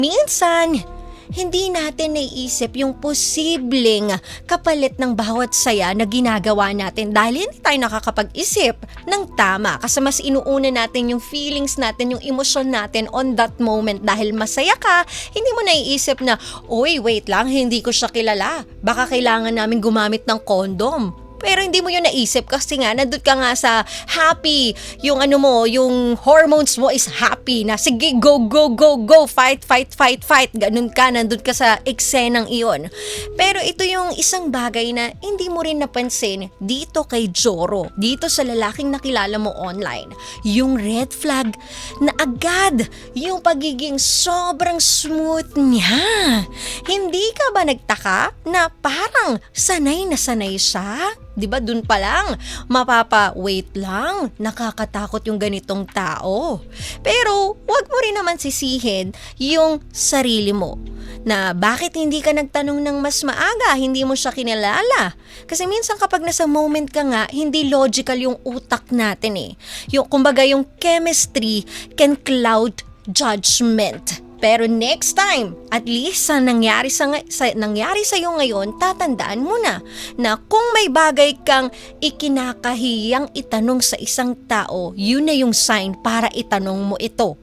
Minsan, hindi natin naiisip yung posibleng kapalit ng bawat saya na ginagawa natin dahil hindi tayo nakakapag-isip ng tama kasi mas inuuna natin yung feelings natin, yung emosyon natin on that moment dahil masaya ka, hindi mo naiisip na, uy, wait lang, hindi ko siya kilala. Baka kailangan namin gumamit ng condom. Pero hindi mo yun naisip kasi nga nandun ka nga sa happy, yung yung hormones mo is happy na sige go go go go fight fight fight fight, ganun ka, nandun ka sa eksenang iyon. Pero ito yung isang bagay na hindi mo rin napansin dito kay Joro, dito sa lalaking nakilala mo online, yung red flag na agad yung pagiging sobrang smooth niya. Hindi ka ba nagtaka na parang sanay na sanay siya? 'Di ba dun pa lang wait lang, nakakatakot yung ganitong tao. Pero wag mo rin naman sisihin yung sarili mo na bakit hindi ka nagtanong ng mas maaga, hindi mo siya kinilala. Kasi minsan kapag nasa moment ka nga, hindi logical yung utak natin eh. Yung kumbaga yung chemistry can cloud judgment. Pero next time, at least sa nangyari sa iyo ngayon, tatandaan mo na kung may bagay kang ikinakahiyang itanong sa isang tao, yun na yung sign para itanong mo ito.